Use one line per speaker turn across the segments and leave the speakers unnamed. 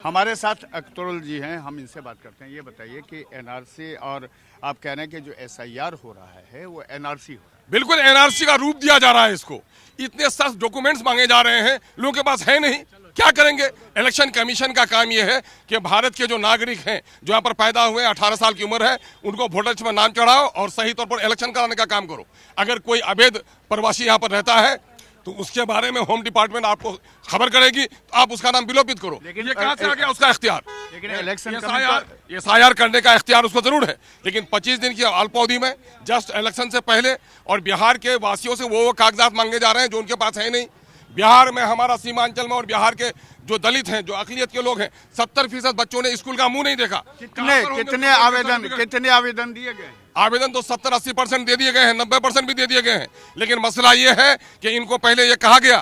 हमारे साथ अख्तरुल जी हैं, हम इनसे बात करते हैं। ये बताइए कि एनआरसी और आप कह रहे हैं कि जो एसआईआर हो रहा है वो एनआरसी हो रहा है।
बिल्कुल एनआरसी का रूप दिया जा रहा है इसको। इतने सख्त डॉक्यूमेंट्स मांगे जा रहे हैं, लोगों के पास है नहीं, क्या करेंगे। इलेक्शन कमीशन का काम यह है कि भारत के जो नागरिक हैं, जो यहाँ पर पैदा हुए 18 साल की उम्र है, उनको वोटर लिस्ट में नाम चढ़ाओ और सही तौर पर इलेक्शन कराने का काम करो। अगर कोई अवैध प्रवासी यहाँ पर रहता है तो उसके बारे में होम डिपार्टमेंट आपको खबर करेगी, तो आप उसका नाम विलोपित करो।
लेकिन
ये कहां से आ गया उसका इख्तियार?
लेकिन इलेक्शन
एसआईआर करने का इख्तियार उसको जरूर है, लेकिन 25 दिन की अल्पावधि में जस्ट इलेक्शन से पहले और बिहार के वासियों से वो कागजात मांगे जा रहे हैं जो उनके पास है नहीं। बिहार में, हमारा सीमांचल में और बिहार के जो दलित हैं, जो अकलियत के लोग हैं, 70% बच्चों ने स्कूल का मुंह नहीं देखा।
कितने आवेदन दिए गए?
आवेदन तो 70-80% दे दिए गए हैं, 90% भी दे दिए गए हैं। लेकिन मसला ये है कि इनको पहले ये कहा गया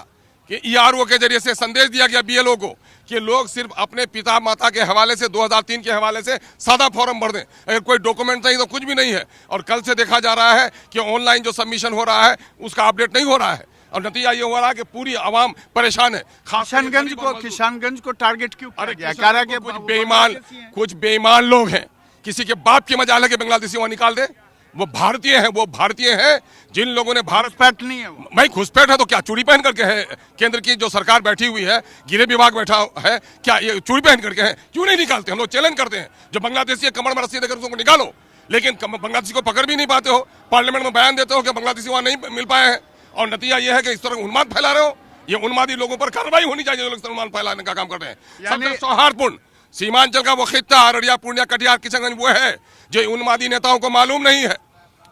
कि ईआरओ के जरिए से संदेश दिया गया बीएलओ को कि लोग सिर्फ अपने पिता माता के हवाले से 2003 के हवाले से सादा फॉर्म भर दें, अगर कोई डॉक्यूमेंट नहीं तो कुछ भी नहीं है। और कल से देखा जा रहा है कि ऑनलाइन जो सबमिशन हो रहा है उसका अपडेट नहीं हो रहा है और नतीजा ये हो रहा है कि पूरी आवाम परेशान है।
किशनगंज को टारगेट क्यों किया गया?
कुछ बेईमान लोग हैं, किसी के बाप की मजाल है कि बांग्लादेशी वहां निकाल दे। वो भारतीय हैं जिन लोगों ने भारत
घुसपैठ नहीं है।
भाई घुसपैठ है तो क्या चूड़ी पहन करके है? केंद्र की जो सरकार बैठी हुई है, गृह विभाग बैठा है, क्या ये चूड़ी पहन करके है? क्यों नहीं निकालते? हम लोग चैलेंज करते हैं, जो बांग्लादेशी कमर में रस्सी देकर उसको निकालो। लेकिन बांग्लादेशी को पकड़ भी नहीं पाते हो, पार्लियामेंट में बयान देते हो कि बांग्लादेशी वहां नहीं मिल पाए हैं, और नतीजा यह है कि इस तरह उन्माद फैला रहे हो। ये उन्मादी लोगों पर कार्रवाई होनी चाहिए जो लोग उन्माद फैलाने का काम कर रहे हैं। सबसे सौहार्दपूर्ण सीमांचल का वो खित्ता अररिया, पूर्णिया, कटिहार, किशनगंज वो है जो उन्मादी नेताओं को मालूम नहीं है।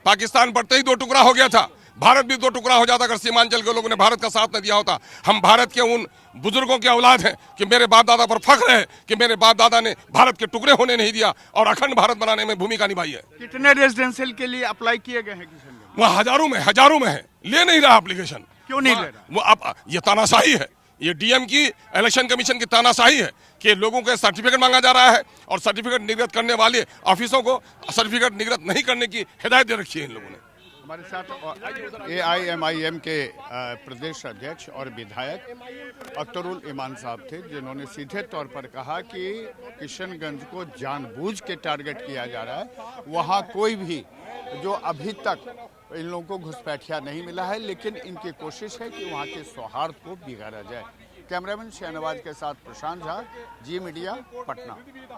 पाकिस्तान बढ़ते ही 2 टुकड़ा हो गया था, भारत भी 2 टुकड़ा हो जाता अगर सीमांचल के लोगों ने भारत का साथ न दिया होता। हम भारत के उन बुजुर्गों की औलाद हैं कि मेरे बाप दादा पर फख्र है कि मेरे बाप दादा ने भारत के टुकड़े होने नहीं दिया और अखंड भारत बनाने में भूमिका निभाई है।
कितने रेजिडेंशियल के लिए अप्लाई किए गए हैं किशनगंज?
वह हजारों में है, ले नहीं रहा एप्लीकेशन।
क्यों नहीं ले रहा?
वो अब ये तानाशाही है, ये डीएम की इलेक्शन कमीशन की तानाशाही है कि लोगों के सर्टिफिकेट मांगा जा रहा है और सर्टिफिकेट निर्गत करने वाले ऑफिसों को सर्टिफिकेट निर्गत नहीं करने की हिदायत दे रखी है इन लोगों ने।
हमारे साथ एआईएमआईएम के प्रदेश अध्यक्ष और विधायक अख्तरुल ईमान साहब थे, जिन्होंने सीधे तौर पर कहा कि किशनगंज को जानबूझ के टारगेट किया जा रहा है। वहाँ कोई भी जो अभी तक इन लोगों को घुसपैठिया नहीं मिला है, लेकिन इनकी कोशिश है कि वहाँ के सौहार्द को बिगाड़ा जाए। कैमरामैन शहनवाज के साथ प्रशांत झा, जी मीडिया, पटना।